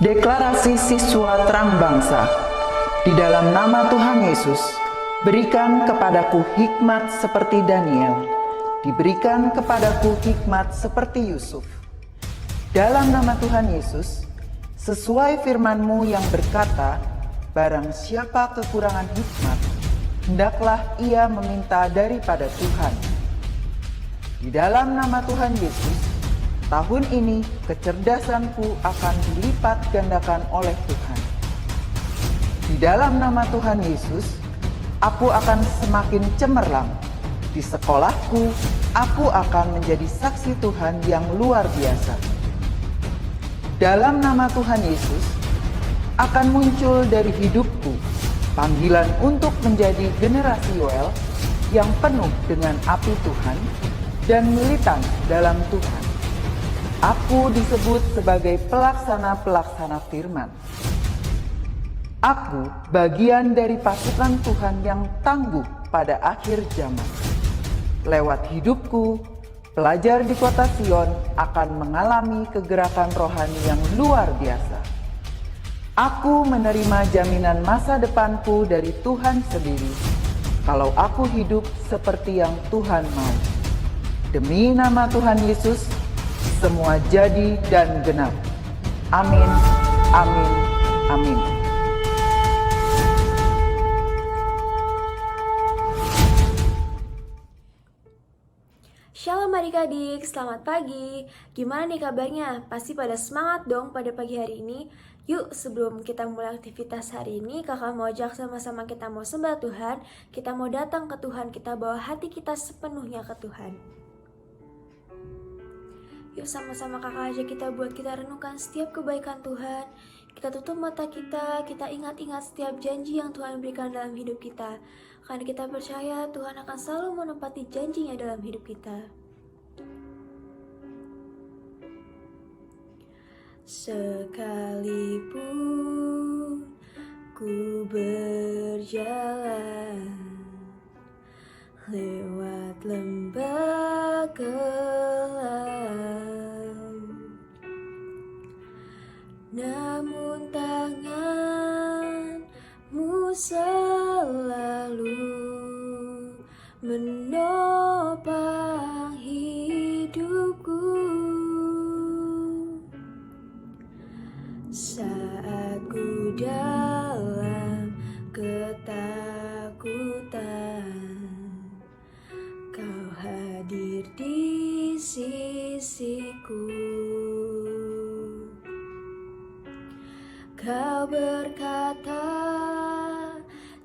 Deklarasi siswa terang bangsa. Di dalam nama Tuhan Yesus, berikan kepadaku hikmat seperti Daniel. Diberikan kepadaku hikmat seperti Yusuf. Dalam nama Tuhan Yesus, sesuai firman-Mu yang berkata, barang siapa kekurangan hikmat, hendaklah ia meminta daripada Tuhan. Di dalam nama Tuhan Yesus, tahun ini kecerdasanku akan dilipat gandakan oleh Tuhan. Di dalam nama Tuhan Yesus, aku akan semakin cemerlang. Di sekolahku, aku akan menjadi saksi Tuhan yang luar biasa. Dalam nama Tuhan Yesus, akan muncul dari hidupku panggilan untuk menjadi generasi Yoel yang penuh dengan api Tuhan dan militan dalam Tuhan. Aku disebut sebagai pelaksana-pelaksana firman. Aku bagian dari pasukan Tuhan yang tangguh pada akhir zaman. Lewat hidupku, pelajar di kota Sion akan mengalami kegerakan rohani yang luar biasa. Aku menerima jaminan masa depanku dari Tuhan sendiri, kalau aku hidup seperti yang Tuhan mau. Demi nama Tuhan Yesus, semua jadi dan genap. Amin, amin, amin. Shalom adik-adik, selamat pagi. Gimana nih kabarnya? Pasti pada semangat dong pada pagi hari ini. Yuk sebelum kita mulai aktivitas hari ini, kakak mau ajak sama-sama kita mau sembah Tuhan. Kita mau datang ke Tuhan, kita bawa hati kita sepenuhnya ke Tuhan. Yuk sama-sama kakak ajak kita buat kita renungkan setiap kebaikan Tuhan. Kita tutup mata kita ingat-ingat setiap janji yang Tuhan berikan dalam hidup kita. Karena kita percaya Tuhan akan selalu menepati janjinya dalam hidup kita. Sekalipun ku berjalan lewat lembah kelam, namun tangan-Mu selalu menopang hidupku. Saat ku dalam ketakutan, Kau hadir di sisiku. Kau berkata,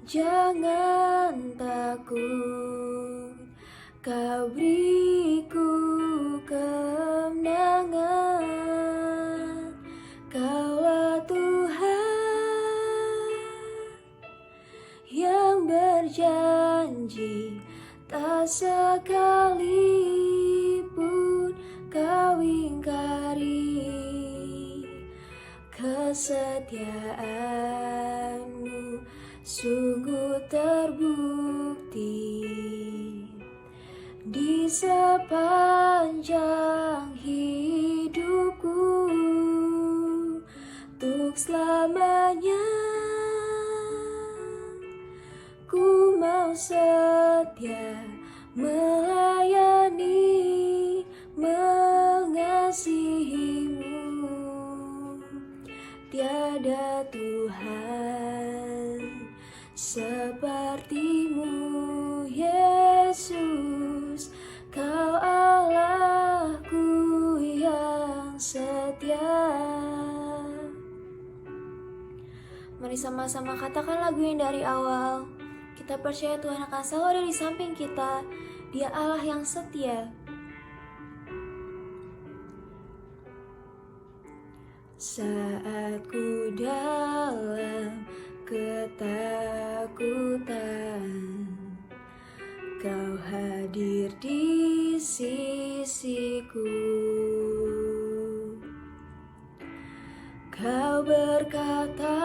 jangan takut, Kau beriku kemenangan. Kaulah Tuhan yang berjanji, tak sekalipun Kau ingkari. Kesetiaan-Mu sungguh terbukti di sepanjang hidupku. Untuk selamanya ku mau setia melayani, mengasihi-Mu. Tiada Tuhan seperti-Mu, Yesus. Kau Allahku yang setia. Mari sama-sama katakan lagu yang dari awal. Kita percaya Tuhan akan selalu ada di samping kita. Dia Allah yang setia. Saat ku dalam ketakutan, Kau hadir di sisiku. Kau berkata,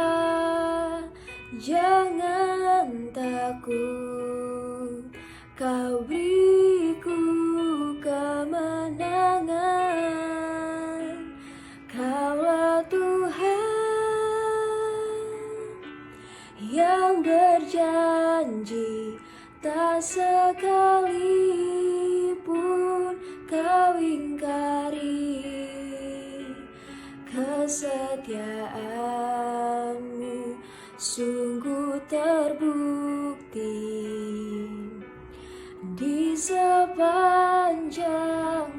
jangan takut, Kau beriku kemenangan. Kaulah Tuhan janji, tak sekalipun kau ingkari kesetiaanmu sungguh terbukti di sepanjang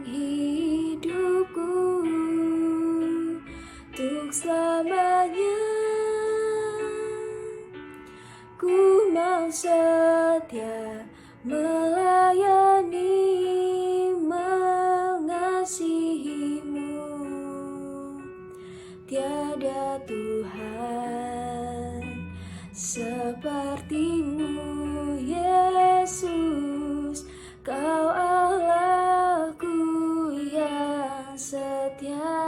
hidupku, untuk selamanya ku mau setia melayani, mengasihimu. Tiada Tuhan sepertimu, Yesus, Kau Allahku yang setia.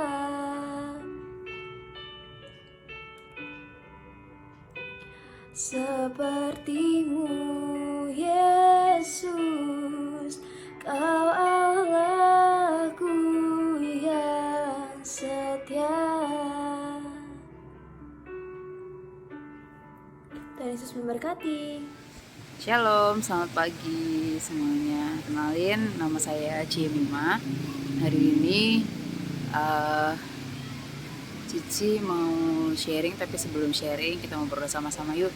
Sepertimu, Yesus, Kau Allahku yang setia. Tuhan Yesus memberkati. Shalom, selamat pagi semuanya. Kenalin, nama saya Jemima. Hari ini Cici mau sharing, tapi sebelum sharing kita mau berdoa sama-sama yuk.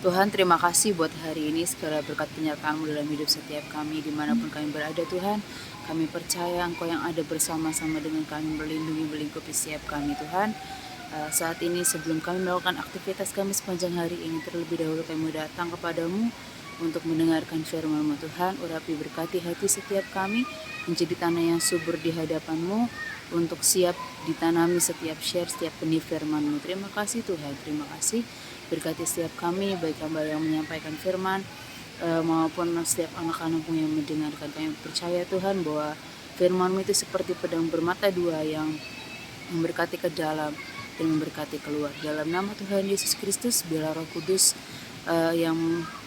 Tuhan, terima kasih buat hari ini, segala berkat penyertaan-Mu dalam hidup setiap kami dimanapun kami berada. Tuhan, kami percaya Engkau yang ada bersama-sama dengan kami, melindungi, melingkupi setiap kami. Tuhan, saat ini sebelum kami melakukan aktivitas kami sepanjang hari ini, terlebih dahulu kami datang kepadamu untuk mendengarkan firman-Mu. Tuhan, urapi berkati hati setiap kami menjadi tanah yang subur di hadapan-Mu, untuk siap ditanami setiap share, setiap benih firman-Mu. Terima kasih Tuhan, terima kasih. Berkati setiap kami, baik hamba yang menyampaikan firman maupun setiap anak-anak-Mu yang mendengarkan. Kami percaya Tuhan bahwa firman-Mu itu seperti pedang bermata dua yang memberkati ke dalam dan memberkati keluar. Dalam nama Tuhan Yesus Kristus, biarlah Roh Kudus yang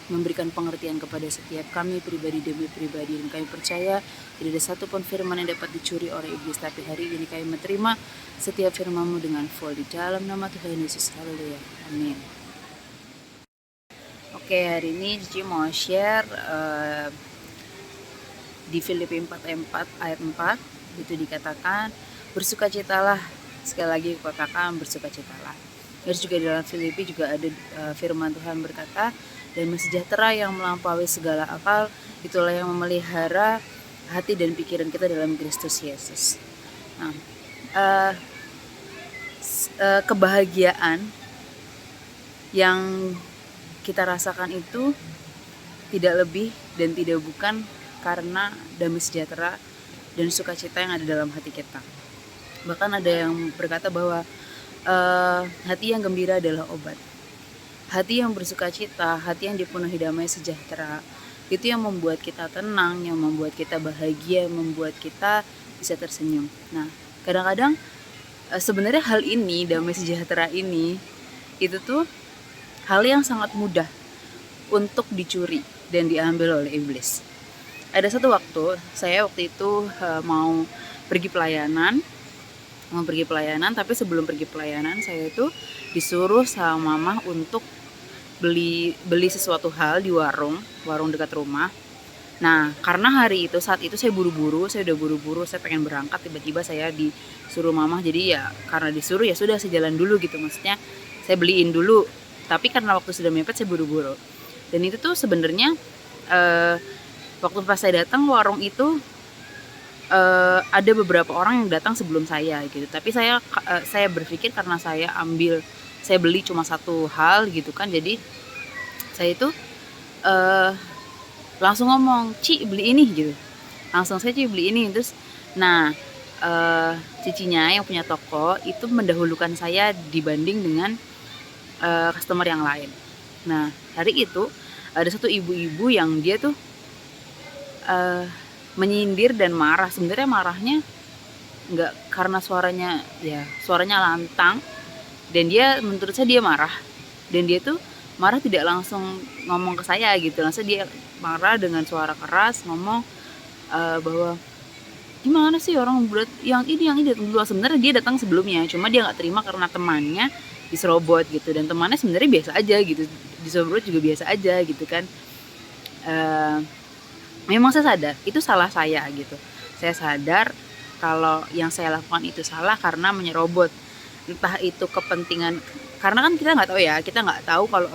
memberikan pengertian kepada setiap kami pribadi demi pribadi, dan kami percaya tidak ada satu pun firman yang dapat dicuri oleh iblis. Tapi hari ini kami menerima setiap firman-Mu dengan full di dalam nama Tuhan Yesus. Haleluya, amin. Oke, hari ini Cici mau share di Filipi 4 ayat 4 itu dikatakan bersukacitalah. Sekali lagi katakan bersukacitalah. Terus juga dalam Filipi juga ada firman Tuhan berkata, dan sejahtera yang melampaui segala akal itulah yang memelihara hati dan pikiran kita dalam Kristus Yesus. Nah, kebahagiaan yang kita rasakan itu tidak lebih dan tidak bukan karena damai sejahtera dan sukacita yang ada dalam hati kita. Bahkan ada yang berkata bahwa hati yang gembira adalah obat. Hati yang bersukacita, hati yang dipenuhi damai sejahtera, itu yang membuat kita tenang, yang membuat kita bahagia, yang membuat kita bisa tersenyum. Nah, kadang-kadang sebenarnya hal ini, damai sejahtera ini, itu tuh hal yang sangat mudah untuk dicuri dan diambil oleh iblis. Ada satu waktu, saya waktu itu mau pergi pelayanan, tapi sebelum pergi pelayanan saya itu disuruh sama mama untuk beli sesuatu hal di warung dekat rumah. Nah, karena saat itu saya udah buru-buru, saya pengen berangkat, tiba-tiba saya disuruh mama, jadi ya karena disuruh ya sudah saya jalan dulu gitu, maksudnya saya beliin dulu. Tapi karena waktu sudah mepet saya buru-buru. Dan itu tuh sebenarnya waktu pas saya datang warung itu ada beberapa orang yang datang sebelum saya gitu. Tapi saya berpikir karena saya beli cuma satu hal gitu kan, jadi saya itu langsung ngomong, Ci beli ini gitu. Langsung saya Ci beli ini. Terus nah cicinya yang punya toko itu mendahulukan saya dibanding dengan customer yang lain. Nah, hari itu ada satu ibu-ibu yang dia tuh menyindir dan marah. Sebenarnya marahnya nggak karena suaranya lantang, dan menurut saya dia marah, dan dia tuh marah tidak langsung ngomong ke saya gitu, langsung dia marah dengan suara keras ngomong bahwa gimana sih orang buat yang ini datang dulu. Sebenarnya dia datang sebelumnya, cuma dia nggak terima karena temannya diserobot gitu, dan temannya sebenarnya biasa aja gitu, diserobot juga biasa aja gitu kan. Eh, Memang saya sadar itu salah saya gitu. Saya sadar kalau yang saya lakukan itu salah karena menyerobot, entah itu kepentingan, karena kan kita nggak tahu ya, kita nggak tahu kalau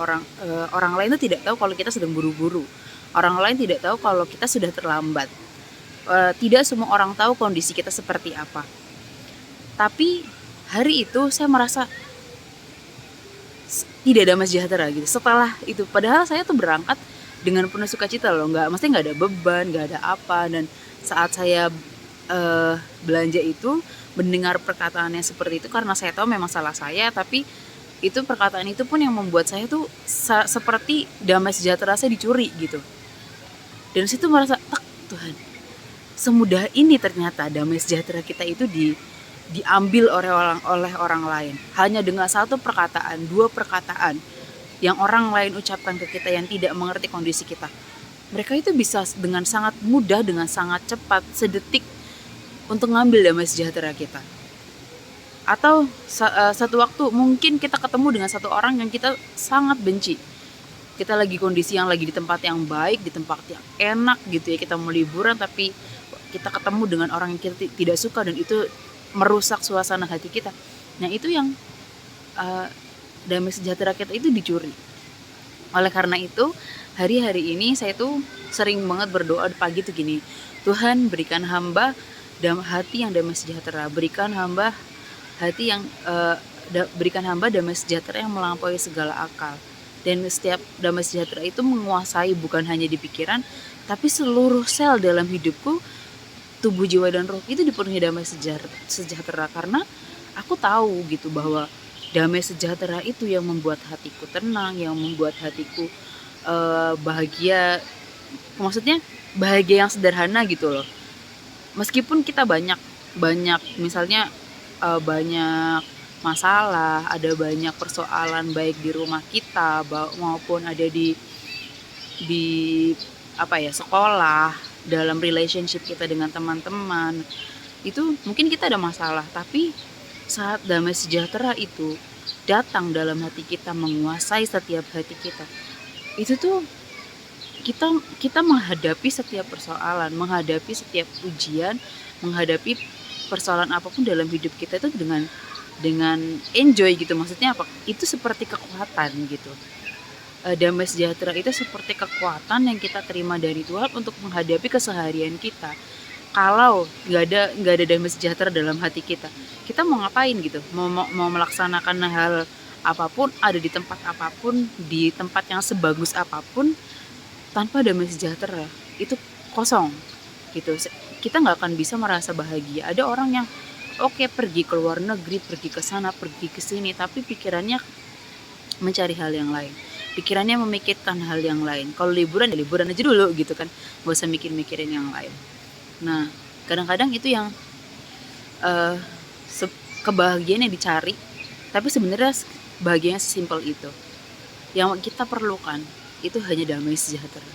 orang lain itu tidak tahu kalau kita sedang buru-buru, orang lain tidak tahu kalau kita sudah terlambat. Tidak semua orang tahu kondisi kita seperti apa. Tapi hari itu saya merasa tidak damai sejahtera gitu setelah itu, padahal saya tuh berangkat dengan penuh sukacita loh, mesti nggak ada beban, nggak ada apa. Dan saat saya belanja itu, mendengar perkataannya seperti itu, karena saya tahu memang salah saya, tapi itu perkataan itu pun yang membuat saya tuh seperti damai sejahtera saya dicuri gitu. Dan situ merasa, tak, Tuhan, semudah ini ternyata damai sejahtera kita itu diambil oleh orang lain hanya dengan satu perkataan, dua perkataan yang orang lain ucapkan ke kita yang tidak mengerti kondisi kita. Mereka itu bisa dengan sangat mudah, dengan sangat cepat, sedetik untuk ngambil damai sejahtera kita. Atau satu waktu mungkin kita ketemu dengan satu orang yang kita sangat benci. Kita lagi kondisi yang lagi di tempat yang baik, di tempat yang enak gitu ya, kita mau liburan, tapi kita ketemu dengan orang yang kita tidak suka, dan itu merusak suasana hati kita. Nah itu yang damai sejahtera kita itu dicuri. Oleh karena itu, hari-hari ini saya tuh sering banget berdoa pagi tuh gini, Tuhan berikan hamba hati yang damai sejahtera, berikan hamba hati yang berikan hamba damai sejahtera yang melampaui segala akal. Dan setiap damai sejahtera itu menguasai bukan hanya di pikiran, tapi seluruh sel dalam hidupku, tubuh, jiwa, dan roh itu dipenuhi damai sejahtera. Karena aku tahu gitu bahwa damai sejahtera itu yang membuat hatiku tenang, yang membuat hatiku bahagia. Maksudnya bahagia yang sederhana gitu loh. Meskipun kita banyak misalnya banyak masalah, ada banyak persoalan baik di rumah kita maupun ada di sekolah, dalam relationship kita dengan teman-teman, itu mungkin kita ada masalah, tapi saat damai sejahtera itu datang dalam hati kita, menguasai setiap hati kita, itu tuh kita menghadapi setiap persoalan, menghadapi setiap ujian, menghadapi persoalan apapun dalam hidup kita itu dengan enjoy gitu. Maksudnya apa? Itu seperti kekuatan gitu. Damai sejahtera itu seperti kekuatan yang kita terima dari Tuhan untuk menghadapi keseharian kita. Kalau nggak ada damai sejahtera dalam hati kita mau ngapain gitu? Mau melaksanakan hal apapun, ada di tempat apapun, di tempat yang sebagus apapun, tanpa damai sejahtera itu kosong gitu. Kita nggak akan bisa merasa bahagia. Ada orang yang pergi ke luar negeri, pergi ke sana, pergi ke sini, tapi pikirannya mencari hal yang lain, pikirannya memikirkan hal yang lain. Kalau liburan ya liburan aja dulu gitu kan, gak usah mikirin yang lain. Nah kadang-kadang itu yang kebahagiaan yang dicari, tapi sebenarnya bahagianya sesimpel itu. Yang kita perlukan itu hanya damai sejahtera.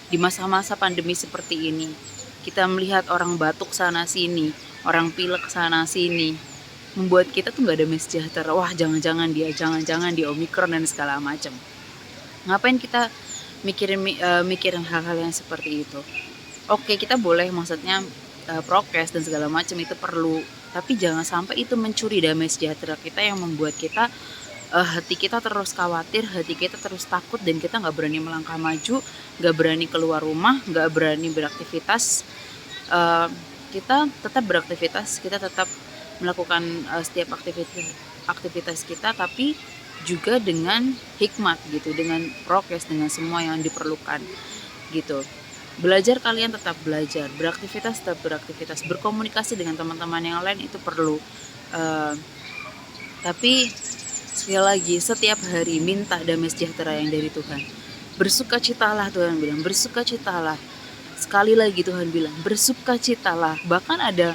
Di masa-masa pandemi seperti ini, kita melihat orang batuk sana sini, orang pilek sana sini, membuat kita tuh gak damai sejahtera. Wah jangan-jangan dia Omikron dan segala macam. Ngapain kita mikirin hal-hal yang seperti itu? Oke, kita boleh maksudnya prokes dan segala macam itu perlu, tapi jangan sampai itu mencuri damai sejahtera kita, yang membuat kita hati kita terus khawatir, hati kita terus takut, dan kita nggak berani melangkah maju, nggak berani keluar rumah, nggak berani beraktivitas. Kita tetap beraktivitas, kita tetap melakukan setiap aktivitas kita, tapi juga dengan hikmat gitu, dengan prokes, dengan semua yang diperlukan gitu. Belajar, kalian tetap belajar, beraktivitas tetap beraktivitas, berkomunikasi dengan teman-teman yang lain itu perlu, tapi sekali lagi setiap hari minta damai sejahtera yang dari Tuhan. Bersukacitalah, Tuhan bilang, bersukacitalah. Sekali lagi Tuhan bilang, bersukacitalah. Bahkan ada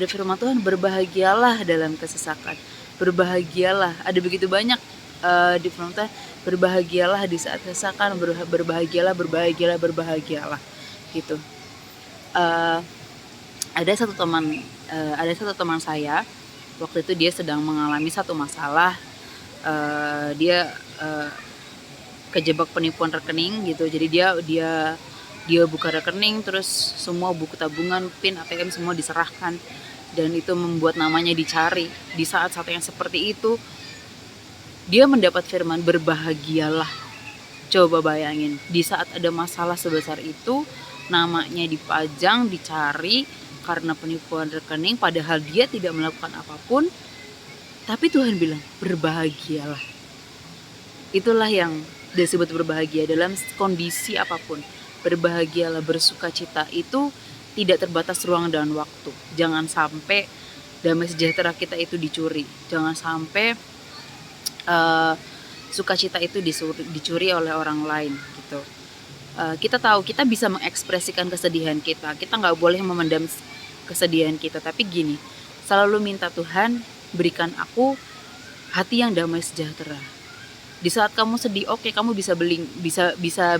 firman Tuhan, berbahagialah dalam kesesakan, berbahagialah. Ada begitu banyak di firman Tuhan, berbahagialah di saat kesesakan, berbahagialah gitu. eh, ada satu teman saya waktu itu, dia sedang mengalami satu masalah. Dia kejebak penipuan rekening gitu. Jadi dia buka rekening, terus semua buku tabungan, PIN, ATM semua diserahkan, dan itu membuat namanya dicari. Di saat-saat yang seperti itu dia mendapat firman, berbahagialah. Coba bayangin, di saat ada masalah sebesar itu, namanya dipajang, dicari karena penipuan rekening, padahal dia tidak melakukan apapun, tapi Tuhan bilang berbahagialah. Itulah yang disebut berbahagia dalam kondisi apapun. Berbahagialah, bersukacita itu tidak terbatas ruang dan waktu. Jangan sampai damai sejahtera kita itu dicuri. Jangan sampai sukacita itu dicuri oleh orang lain gitu. Kita tahu kita bisa mengekspresikan kesedihan kita. Kita nggak boleh memendam kesedihan kita. Tapi gini, selalu minta Tuhan, berikan aku hati yang damai sejahtera. Di saat kamu sedih, oke, kamu bisa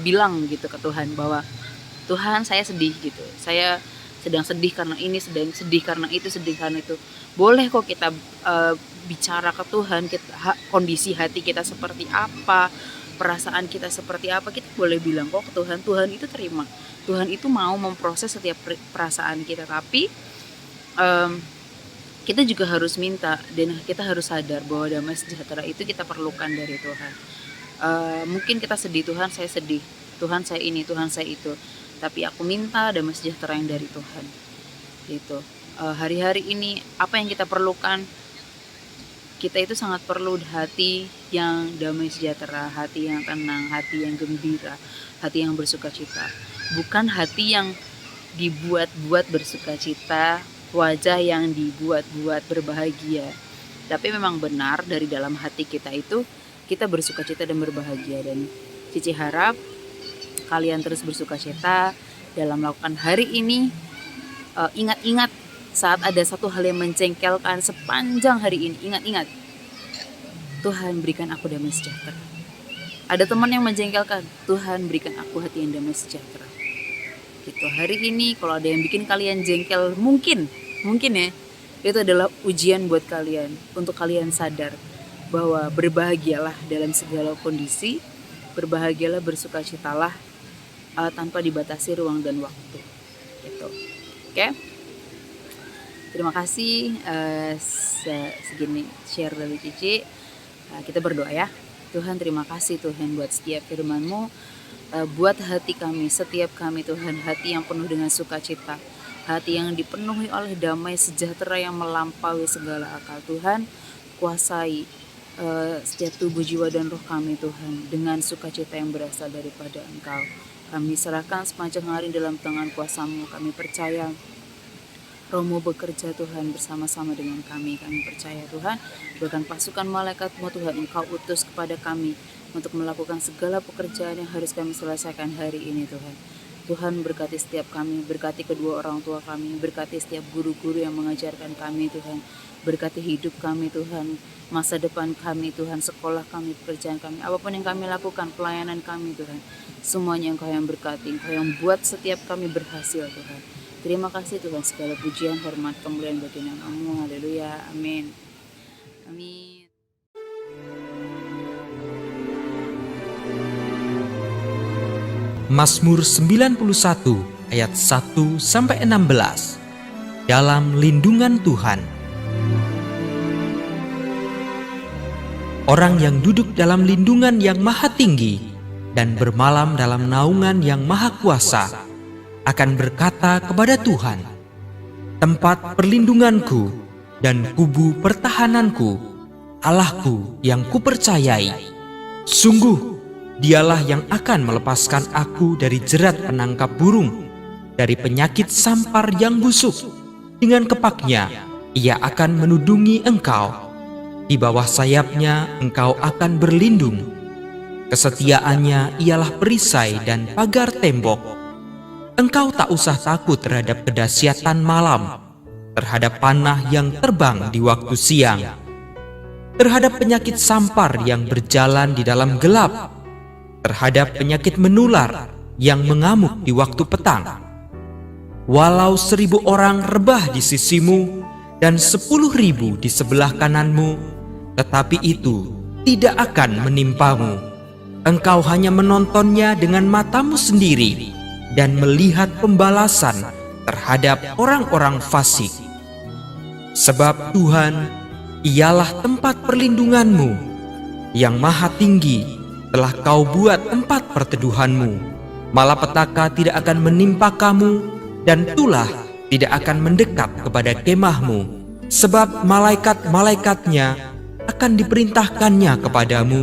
bilang gitu ke Tuhan bahwa Tuhan, saya sedih gitu. Saya sedang sedih karena ini, sedang sedih karena itu, sedih karena itu. Boleh kok kita bicara ke Tuhan, kondisi hati kita seperti apa, perasaan kita seperti apa, kita boleh bilang kok ke Tuhan. Tuhan itu terima. Tuhan itu mau memproses setiap perasaan kita. Tapi kita juga harus minta, dan kita harus sadar bahwa damai sejahtera itu kita perlukan dari Tuhan. Mungkin kita sedih, Tuhan saya sedih, Tuhan saya ini, Tuhan saya itu, tapi aku minta damai sejahtera yang dari Tuhan gitu. Hari-hari ini apa yang kita perlukan, kita itu sangat perlu hati yang damai sejahtera, hati yang tenang, hati yang gembira, hati yang bersukacita. Bukan hati yang dibuat-buat bersukacita, wajah yang dibuat-buat berbahagia. Tapi memang benar dari dalam hati kita itu kita bersukacita dan berbahagia. Dan Cici harap kalian terus bersukacita dalam melakukan hari ini. Ingat-ingat saat ada satu hal yang menjengkelkan sepanjang hari ini, ingat-ingat, Tuhan berikan aku damai sejahtera. Ada teman yang menjengkelkan, Tuhan berikan aku hati yang damai sejahtera. Gitu. Hari ini kalau ada yang bikin kalian jengkel, mungkin ya itu adalah ujian buat kalian, untuk kalian sadar bahwa berbahagialah dalam segala kondisi, berbahagialah, bersukacitalah tanpa dibatasi ruang dan waktu gitu. Oke? Terima kasih segini share dari Cici. Kita berdoa ya. Tuhan, terima kasih Tuhan buat setiap firman-Mu, buat hati kami, setiap kami Tuhan, hati yang penuh dengan sukacita, hati yang dipenuhi oleh damai sejahtera yang melampaui segala akal. Tuhan, kuasai setiap tubuh, jiwa, dan roh kami Tuhan dengan sukacita yang berasal daripada Engkau. Kami serahkan sepanjang hari dalam tangan kuasa-Mu. Kami percaya Roh-Mu bekerja Tuhan bersama-sama dengan kami. Kami percaya Tuhan, bahkan pasukan malaikat-Mu Tuhan Engkau utus kepada kami untuk melakukan segala pekerjaan yang harus kami selesaikan hari ini Tuhan. Tuhan berkati setiap kami, berkati kedua orang tua kami, berkati setiap guru-guru yang mengajarkan kami Tuhan. Berkati hidup kami Tuhan, masa depan kami Tuhan, sekolah kami, pekerjaan kami, apapun yang kami lakukan, pelayanan kami Tuhan. Semuanya Engkau yang berkati, Engkau yang buat setiap kami berhasil Tuhan. Terima kasih Tuhan, segala pujian, hormat, kemuliaan bagi nama-Mu. Haleluya. Amin. Amin. Mazmur 91 ayat 1 sampai 16. Dalam lindungan Tuhan. Orang yang duduk dalam lindungan yang maha tinggi dan bermalam dalam naungan yang maha kuasa akan berkata kepada Tuhan, tempat perlindunganku dan kubu pertahananku, Allahku yang kupercayai. Sungguh, Dialah yang akan melepaskan aku dari jerat penangkap burung, dari penyakit sampar yang busuk. Dengan kepaknya, Ia akan menudungi engkau. Di bawah sayapnya engkau akan berlindung. Kesetiaannya ialah perisai dan pagar tembok. Engkau tak usah takut terhadap kedahsyatan malam, terhadap panah yang terbang di waktu siang, terhadap penyakit sampar yang berjalan di dalam gelap, terhadap penyakit menular yang mengamuk di waktu petang. Walau 1000 orang rebah di sisimu dan 10.000 di sebelah kananmu, tetapi itu tidak akan menimpamu. Engkau hanya menontonnya dengan matamu sendiri dan melihat pembalasan terhadap orang-orang fasik. Sebab Tuhan, ialah tempat perlindunganmu, yang maha tinggi telah kau buat tempat perteduhanmu. Malapetaka tidak akan menimpa kamu, dan tulah tidak akan mendekat kepada kemahmu, sebab malaikat-malaikatnya akan diperintahkannya kepadamu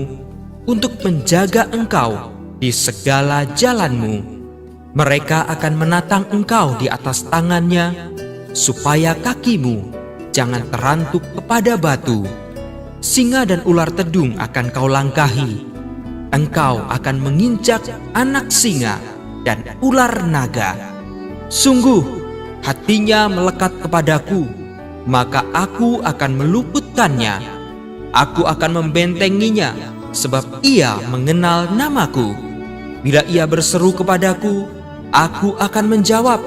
untuk menjaga engkau di segala jalanmu. Mereka akan menatang engkau di atas tangannya, supaya kakimu jangan terantuk kepada batu. Singa dan ular tedung akan kau langkahi. Engkau akan menginjak anak singa dan ular naga. Sungguh, hatinya melekat kepadaku, maka aku akan meluputkannya. Aku akan membentenginya, sebab ia mengenal namaku. Bila ia berseru kepadaku, aku akan menjawab.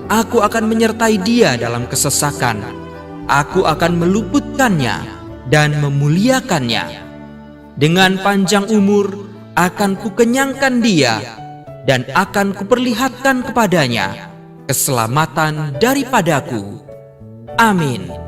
Aku akan menyertai dia dalam kesesakan. Aku akan meluputkannya dan memuliakannya. Dengan panjang umur akan kukenyangkan dia, dan akan kuperlihatkan kepadanya keselamatan daripadaku. Amin.